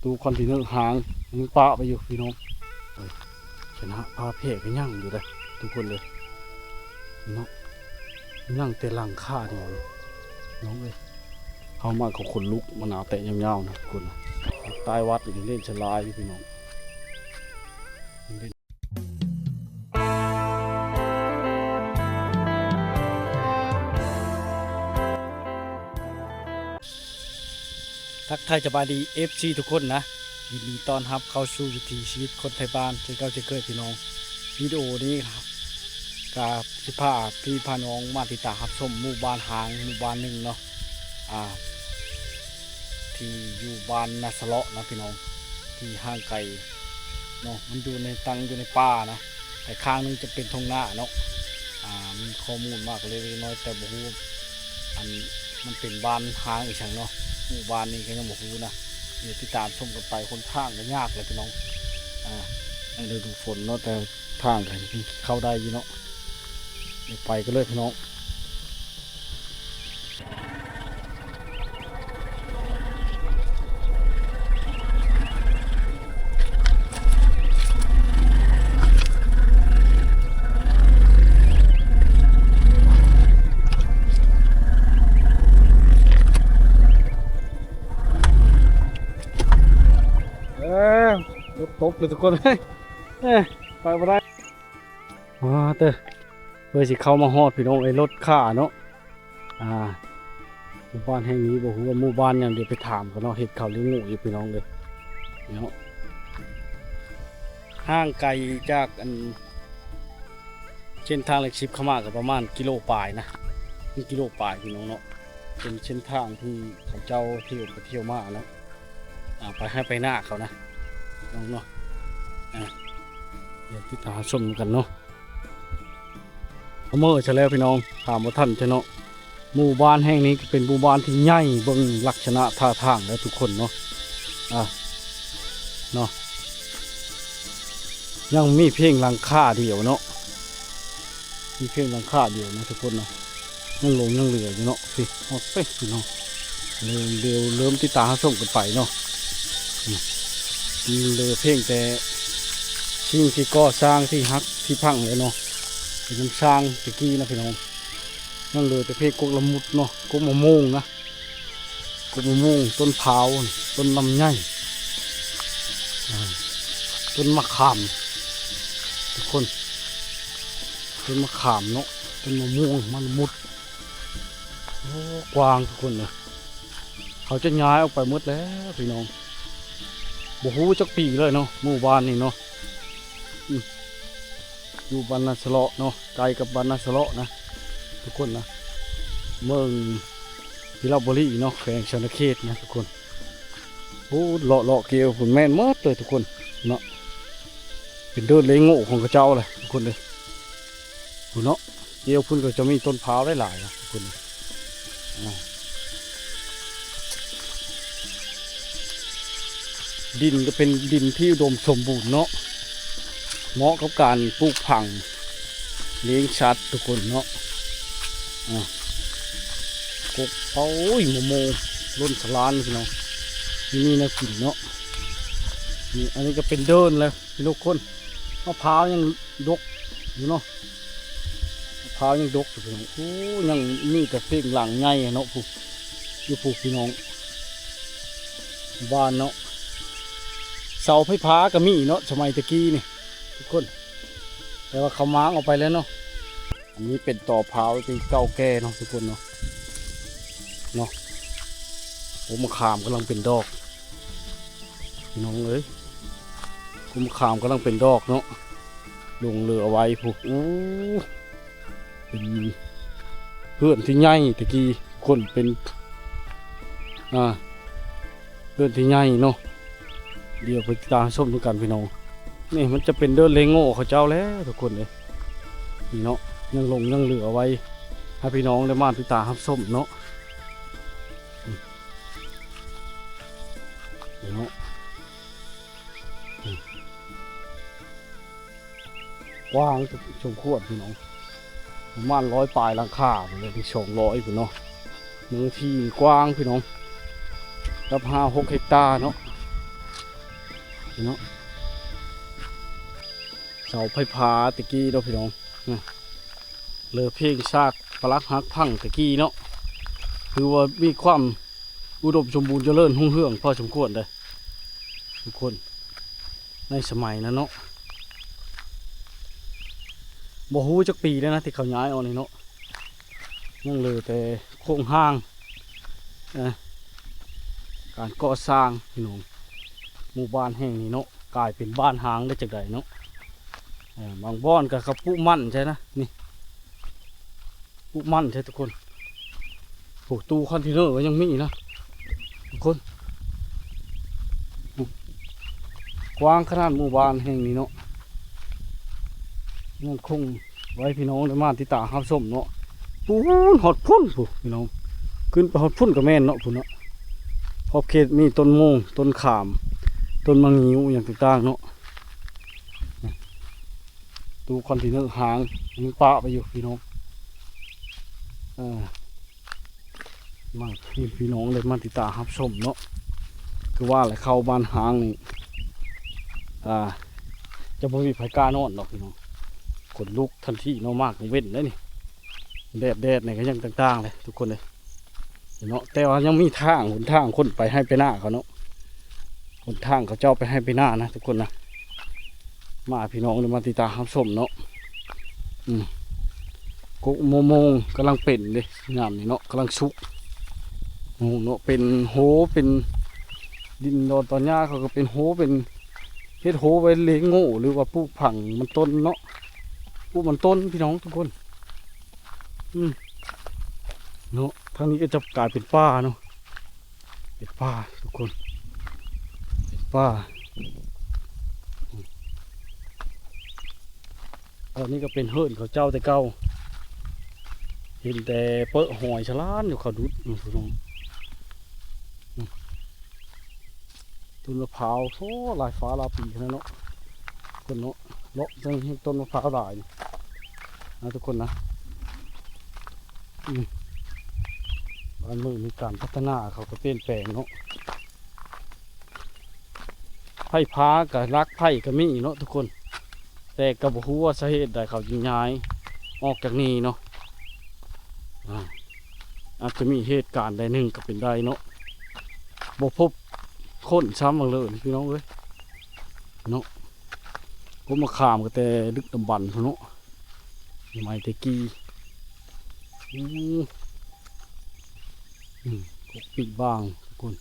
ตู้คอนเทนเนอร์หางยังปะไปอยู่พี่น้องชนะพาเพกก็ยั่งอยู่เลยทุกคนเลยเนาะยั่งแต่หลังค่าเดียวน้องเลยเข้ามาของคนลุกมะนาวแตะยาวๆนะทุกคนใต้วัดอยู่เล่นฉลายพี่น้องทักทายสบายดี FC ทุกคนนะยินดีต้อนรับเข้าสู่วิถีชีวิตคนไทยบ้านเช่นเก่าเช่นเคยพี่น้องวิดีโอนี้ครับกับสิพาพี่พาน้องมาติดตามรับชมหมู่บ้านหางหมู่บ้านหนึ่งเนาะที่อยู่บ้านนาสะเลาะนะพี่น้องที่ห่างไกลเนาะมันอยู่ในตังอยู่ในป่านะแต่ข้างนึงจะเป็นทงหน้าเนาะมีข้อมูลมากเลยน้อยแต่บ่ฮู้อันมันเป็นบ้านหางอีกชั้นเนาะหมู่บ้านนี้ก็ยังบ่ฮู้นะเดี๋ยวติดตามชมกันไปคนทางก็ยากเลยพี่น้องยังเดินดูฝนเนาะแต่ทางก็เข้าได้อยู่เนาะเดี๋ยวไปกันเลยพี่น้องรถตกเลยทุกคนไปบ่ได้เตอเพื่อสิเข้ามาฮอดพี่น้องไอ้รถข้าเนาะหมู่บ้านแห่งนี้บอกว่าหมู่บ้านอย่างเดียวไปถามกันเนาะเห็ดเขาเลี้ยงงูอยู่พี่น้องเลยเนาะห่างไกลจากอันเส้นทางเล็กชิปเข้ามากับประมาณกิโลปลายนะกิโลปลายพี่น้องเนาะเป็นเส้นทางที่เขาเจ้าเที่ยวไปเที่ยวมาแล้วไปให้ไปหน้าเขานะน้องเนาะเดี๋ยวที่ตาชมกันเนาะเมื่อจะแล้วพี่น้องถามว่าท่านจะเนาะหมู่บ้านแห่งนี้เป็นหมู่บ้านที่ใหญ่เบิ่งลักษณะท่าทางแล้วทุกคนเนาะเนาะยังมีเพียงหลังคาเดียวเนาะมีเพียงหลังคาเดียวนะทุกคนเนาะยังลงยังเหลืออยู่เนาะสิหมดไปพี่น้องเริ่มที่ตาชมกันไปเนาะเหลือเพียงแต่สิ่งที่ก่อสร้างที่ฮักที่พังเลยเนาะเป็นน้ำสร้างตะกี้นะพี่น้องนั่นเลยแต่เพกกละมุดเนาะกมะม่วงนะกมะม่วงต้นพาวต้นลำไยต้นมะขามทุกคนต้นมะขามเนาะต้นมะม่วงมันมุดกว้างทุกคนเลยเขาจะย้ายออกไปหมดแล้วพี่น้องบ่ฮู้จักปีเลยเนาะหมู่บ้านนี่เนาะอยู่บ้านนาสะเลาะเนาะไกลกับบ้านนาสะเลาะนะทุกคนนะเมืองพิราบุรีเนาะแขวงชนเขตนะทุกคนโอ้เลาะเกลียวผุนแม่นมดเลยทุกคนเนาะเป็นเดินเลยโง่ของกระเจ้าเลยทุกคนเลยเนาะเกลียวพุ่นก็จะมีต้นพร้าวได้หลายนะทุกคนดินก็เป็นดินที่อุดมสมบูรณ์เนาะเหมาะกับการปลูกผักเลี้ยงสัตว์ทุกคนเนาะกบโอ้ยโมล้นสลานพี่น้องนี่นะกินเนาะนี่อันนี้ก็เป็นเดินแล้วพี่ทุกคนมะพร้าวยังดกอยู่เนาะมะพร้าวยังดกอยู่พี่น้องโอ้ยังมีแต่เพียงหลังไงเนาะผูกอยู่ผูกพี่น้องบ้านเนาะเสาไฟฟ้าก็มีเนาะสมัยตะกี้นี่ทุกคนแต่ว่าเขาม้างออกไปแล้วเนาะอันนี้เป็นต่อพร้าวที่เก่าแก่เนาะทุกคนเนาะผมมะขามกำลังเป็นดอกน้องเอ้ยผมมะขามกำลังเป็นดอกเนาะลงเรือไว้พวกเป็นเพื่อนที่ใหญ่ตะกี้คนเป็นเพื่อนที่ใหญ่เนาะเดี๋ยวไปตามส้มด้วยกันพี่น้องนี่มันจะเป็นเดินเลงโง่เขาเจ้าแล้วทุกคนเลยนี่เนาะยังลงยังเหลือไว้ให้พี่น้องได้มาติดตามรับส้มเนาะเนาะกว้างชมขวดพี่น้องประมาณ100 ปลายหลังคาเลยที่200พี่น้องเนื้อที่กว้างพี่น้องรับ5-6 เฮกตาร์เนาะ เนาะเสาไฟฟ้าตะกี้เนาะพี่น้องเลือเพลงซากปลักหักพังตะกี้เนาะคือว่ามีความอุดมสมบูรณ์เจริญรุ่งเรืองพอสมควรเลยทุกคนในสมัยนั้นเนาะบ่ฮู้จักปีแล้วนะที่เขาย้ายเอานี่เนาะยังเหลือแต่โครงห้างการก่อสร้างพี่น้องหมู่บ้านแห่งนี้เนาะกลายเป็นบ้านห้างได้จากใดเนาะบางบ้านกับกระปุกมั่นใช่นะนี่ปุกมั่นใช่ทุกคนโอ้ตู้คอนเทนเนอร์ก็ยังมีนะทุกคนกว้างขนาดหมู่บ้านแห่งนี้เนาะยังคงไว้พี่น้องได้มาติดตามรับชมเนาะปูนหอดพุ่นผู้พี่น้องขึ้นไปหอดพุ่นกับแม่นเนาะพุ่นเนาะขอบเขตมีต้นโมงต้นขามต้นมะงิ้วอย่างต่างๆเนาะตู้คอนเทนเนอร์หางมันปะไปอยู่พี่น้องมาพี่น้องเลยมาติดตามรับชมเนาะคือว่าอะไรเข้าบ้านหางนี่จะบ่มีไผกล้านอนหรอกพี่น้องขนลุกทันทีเนาะมากเว้นเลยนี่แดดเนี่ยก็ยังต่างๆเลยทุกคนเลยเนาะแต่ว่ายังมีทางหนทางคนไปให้ไปหน้าเขาเนาะหนทางเขาเจ้าไปให้ไปหน้านะทุกคนนะมาพี่น้องเลยมาติดตามรับชมเนาะกุโมงกำลังเป็นเลยงามนี่เนาะกำลังสุกเนาะเป็นโหเป็นดินดอนตอนหญ้าเขาก็เป็นโหเป็นเฮ็ดโหไว้เลี้ยงโง่หรือว่าปลูกผังมันต้นเนาะปลูกมันต้นพี่น้องทุกคนเนาะทางนี้ก็จะกลายเป็นป่าเนาะเป็นป่าทุกคนเป็นป่าอันนี้ก็เป็นเฮิร์นเขาเจ้าแต่เก่าเห็นแต่เปอะหอยฉลาดอยู่เขาดุดพี่น้องต้นมะพร้าวโอ้ลายฟ้าลาปีขนาดเนาะคนเนาะเลาะจังต้นมะพร้าวได้นะทุกคนนะบ้านเมืองมีการพัฒนาเขาก็เปลี่ยนแปลงเนาะไผ่พากับรักไผ่ก็มีเนาะทุกคนแต่ก็บ่ฮู้ว่าสาเหตุใดเขาจึงย้ายออกจากนี้เนาะอาจจะมีเหตุการณ์ใดหนึ่งก็เป็นได้เนาะบ่พบคนซ้ำบางเลยพี่น้องเอ้ยเนาะผมมาขามก็แต่ดึกดำบรรพ์เนาะไม้ตะกี้กบปีบ้างทุกคน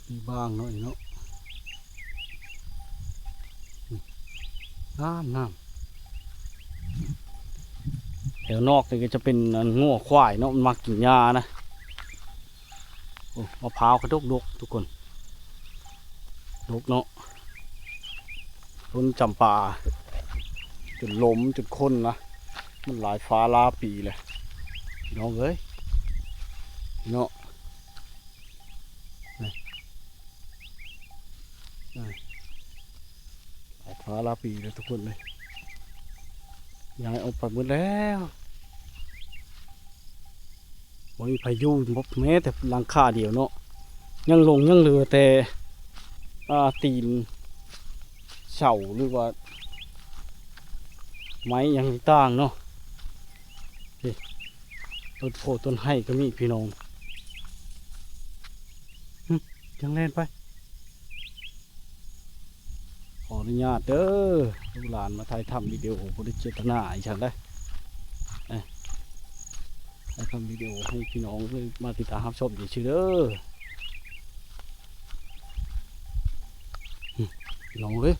ปีบ้างเนาะเนาะน้ำแถวนอกนี่ก็จะเป็นงัวควายเนาะมันมากินหญ้านะมะพร้าวกระดกทุกคนดกเนาะต้นจำปาจนล้มจนค้นนะมันหลายฟ้าลาปีเลยน้องเอ้ยเนาะหลายฟ้าลาปีเลยทุกคนเลยย้ายออกไปหมดแล้วมีพายุมบแม้แต่หลังคาเดียวเนาะยังลงยังเหลือแต่ตีนเสาหรือว่าไม้ยังต่างเนาะต้นโพต้นไห้ก็มีพี่น้องยังเล่นไปขออนุญาตเด้อลูกหลานมาถ่ายทำวิดีโอบริเจตนาอีฉันได้ถ่ายทำวิดีโอให้พี่น้องมาติดตามรับชมอยู่ชื่อเด้อพี่น้องเลย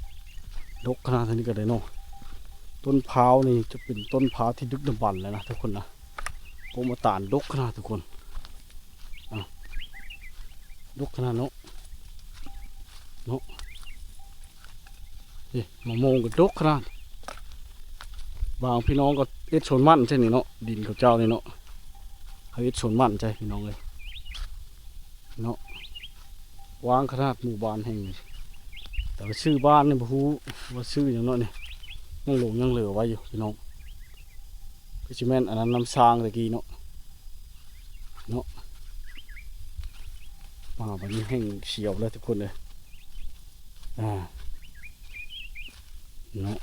ดกขนาดนี้ก็ได้เนาะต้นพร้าวนี่จะเป็นต้นพร้าวที่ดึกดำบรรพ์เลยนะทุกคนนะโกมาตานดกขนาดทุกคนดกขนาดเนาะมะม่วงก็ดกขนาดบางพี่น้องก็เอ็ดชนมั่นใช่ไหมเนาะดินเขาเจ้านี่เนาะเขาเอ็ดชนมั่นใช่พี่น้องเลยเนาะวางขนาดหมู่บ้านแห่งแต่ว่าชื่อบ้านเนี่ยบ่ฮู้ว่าชื่ออย่างเนาะนี่ยังหลงยังเหลือไว้อยู่พี่น้องก็ชิแม่นอันนั้นน้ำซางตะกี้เนาะมาวันนี้แห้งเฉียวแล้วทุกคนเลย เนาะ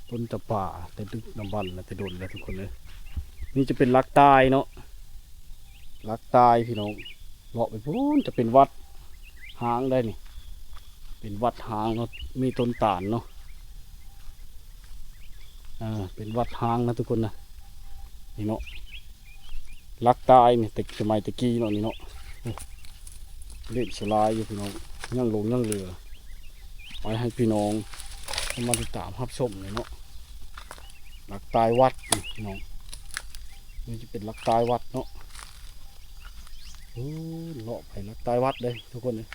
ต้นตะป่าแต่ดึกน้ำบันแล้วแต่โดนแล้วทุกคนเลยนี่จะเป็นลักตายเนาะลักตายพี่น้องเลาะไปพูนจะเป็นวัดหางได้นี่เป็นวัดหางเนาะมีต้นตาลเนาะเป็นวัดหางนะทุกคนนะนี่เนาะลักตายนี่แต่สมัยตะกี้เนาะนี่เนาะเล่นสลายอยู่พี่น้องยั่งลงยั่งเรือไว้ให้พี่น้องมาติดตามรับชมเลยเนาะลักตายวัดนี่พี่น้องนี่จะเป็นลักตายวัดเนาะเลาะไปลักตายวัดเลยทุกคนเลย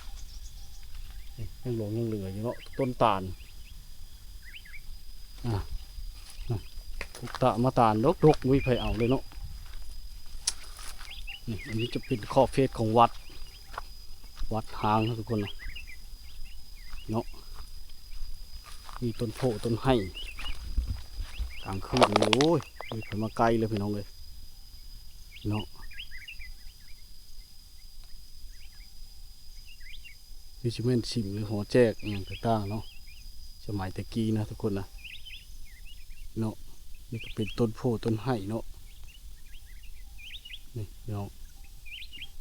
ยั่งลงยั่งเรืออยู่เนาะต้นตาลทุกตะมาตาลดกวิไผเอาเลยเนาะนี่อันนี้จะเป็นข้อเฟซของวัดหางนะทุกคนนะเนาะมีต้นโพต้นไห้กลางคืนโอ้ยมีไผมาไกลเลยพี่น้องเลยเนาะนี่ชิเมนสิมหรือหัวแจกอย่างต่างๆเนาะสมัยตะกี้นะทุกคนนะเนาะนี่ก็เป็นต้นโพต้นไห้เนาะนี่เนาะ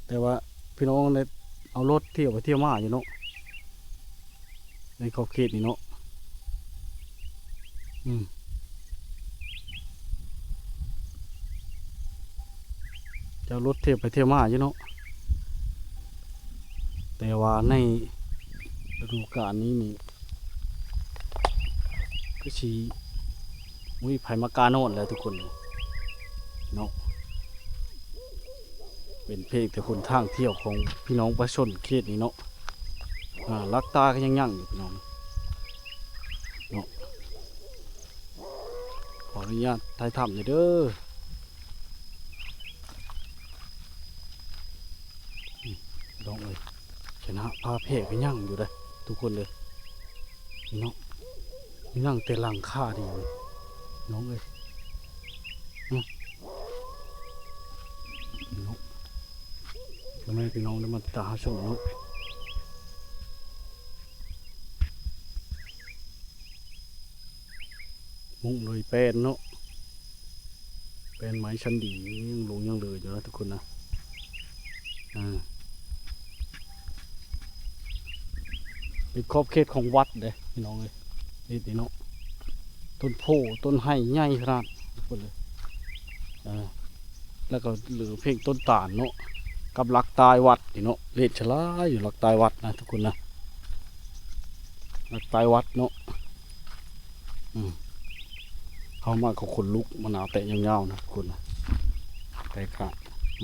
แต่ว่าพี่น้องเลยเอารถเที่ยวไปเที่ยวมาอยู่เนาะในขอบเขตนี่เนาะจะเอารถเที่ยวไปเที่ยวมาอยู่เนาะแต่ว่าในฤดูกาลนี้นี่ก็ชีไผมากาโน่นแล้วทุกคนเนาะเป็นเพลงแต่คนทางเที่ยวของพี่น้องประชาชนเขตนี้เนาะลักตาก็ยังยั่งอยู่พี่น้องเนาะขออนุญาตถ่ายทำหน่อยเด้อลองเลยชนะพาเพก็ยั่งอยู่เลยทุกคนเลยเนาะยั่งแต่หลังค่าดีน้องเลยเนาะทำไมพี่น้องได้มาตาชมเนาะมุ้งเลยเป็นเนาะเป็นไม้ชั้นดียังลงยังเลยอยู่นะทุกคนนะเป็นขอบเขตของวัดเลยพี่น้องเลยนี่เนาะต้นโพต้นไห้ใหญ่ขนาดทุกคนเลยแล้วก็เหลือเพียงต้นตาลเนาะกับหลักตายวัดนี่เนาะเลดชลาอยู่หลักตายวัดนะทุกคนนะหลักตายวัดเนาะเข้ามาเขาขนลุกมะนาวแตะยาวๆนะทุกคนนะแต่ค่ะ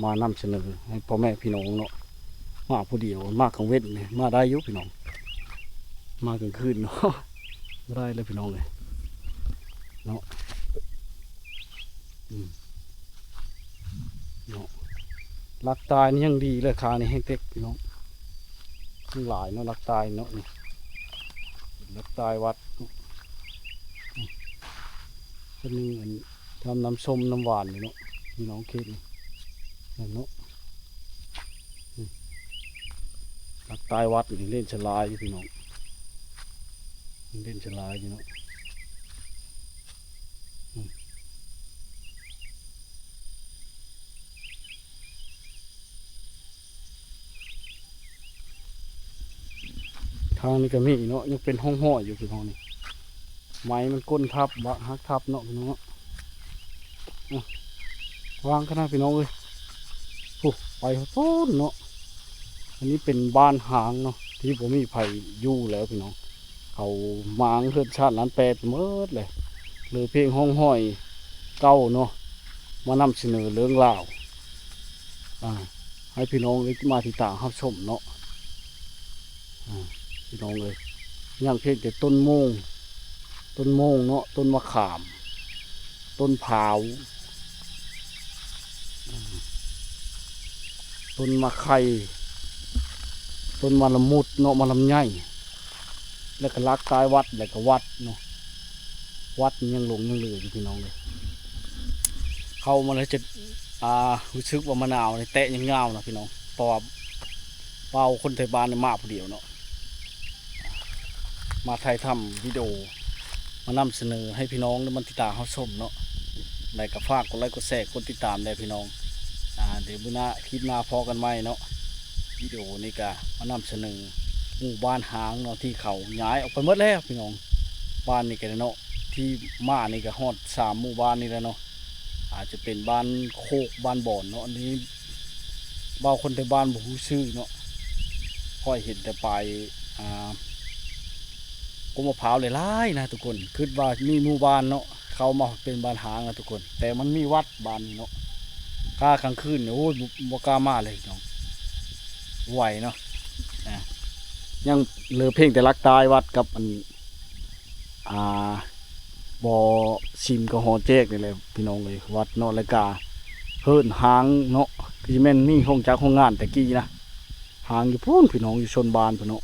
มานำเสนอให้พ่อแม่พี่น้องเนาะมาผู้เดียวมากกลางเว้นเนี่ยมาได้ยุพี่น้องมากลางคืนเนาะไม่ได้เลยพี่น้องเลยเนาะเนาะลักตายนี่ยังดีเลยคานี่ให้เต็กพี่น้องทั้งหลายเนาะลักตายเนาะนี่ลักตายวัดก็มีเหมือนทำน้ำส้มน้ำหวานนี่เนาะพี่น้องคิดนี่เนาะลักตายวัดนี่เล่นฉลายพี่น้องเล่นฉลายอยู่เนาะทางนี้ก็มีเนาะยังเป็นห้องห่ออยู่พี่น้องนี่ไม้มันก้นทับบะฮักทับเนาะพี่น้องวางขนาดพี่น้องเลยโอ้ไปต้นเนาะอันนี้เป็นบ้านหางเนาะที่ผมมีไผ่ยู่แล้วพี่น้องเขามางเพื่อนชาตินั้นแปดเมื่อเลยเลยเพลงห้องห้อยเก้าเนาะมานำเสนอเรื่องราวให้พี่น้องมาติดตามรับชมเนาะพี่น้องเลยอย่างเพียงแต่ต้นโมงเนาะต้นมะขามต้นผาวต้นมะไข่ต้นมะละมุดเนาะมะลำไยแล้วก็ลักตายวัดแล้วก็วัดเนาะวัดยังหลงยังเหลืออยู่พี่น้องเลยเข้ามาแล้วจะรู้สึกว่ามะนาวในแตะยังเงานะพี่น้องเพราะว่า เบาคนไทยบ้านมาผู้เดียวเนาะมาถ่ายทำวิดีโอมานำเสนอให้พี่น้องและมันติดตามเขาชมเนาะได้ก็ฝากกดไลค์กดแชร์กดติดตามได้พี่น้องเดี๋ยวมื้อหน้าคลิปหน้าพอกันไหมเนาะวิดีโอนี้ก็มานำเสนอหมู่บ้านหางเนาะที่เขาย้ายออกไปหมดแล้วพี่น้องบ้านนี่ก็เนาะที่มานี่ก็ฮอด3หมู่บ้านนี่แล้วเนาะอาจจะเป็นบ้านโคกบ้านบ่อนเนาะอันนี้เบาคนไทยบ้านบ่ฮู้ชื่อเนาะค่อยเห็นแต่ไปกมะพร้าวหลายๆนะทุกคนคิดว่ามีหมู่บ้านเนาะเขามาเป็นบ้านหางนะทุกคนแต่มันมีวัดบ้านนี้เนาะกล้ากลางคืนเนี่ยโอ้ยบ่กล้ามาเลยน้องไหวเนาะยังเหลือเพียงแต่ลักตายวัดกับอันอ่าบ่อชิมกับหอแจกนี่แหละพี่น้องเลยวัดเนาะแล้วก็เฮิรนหางเนาะคือแม่นมีห้องจักห้องงานแต่กี้นะหางอยู่พูนพี่น้องอยู่ชนบานพี่น้อง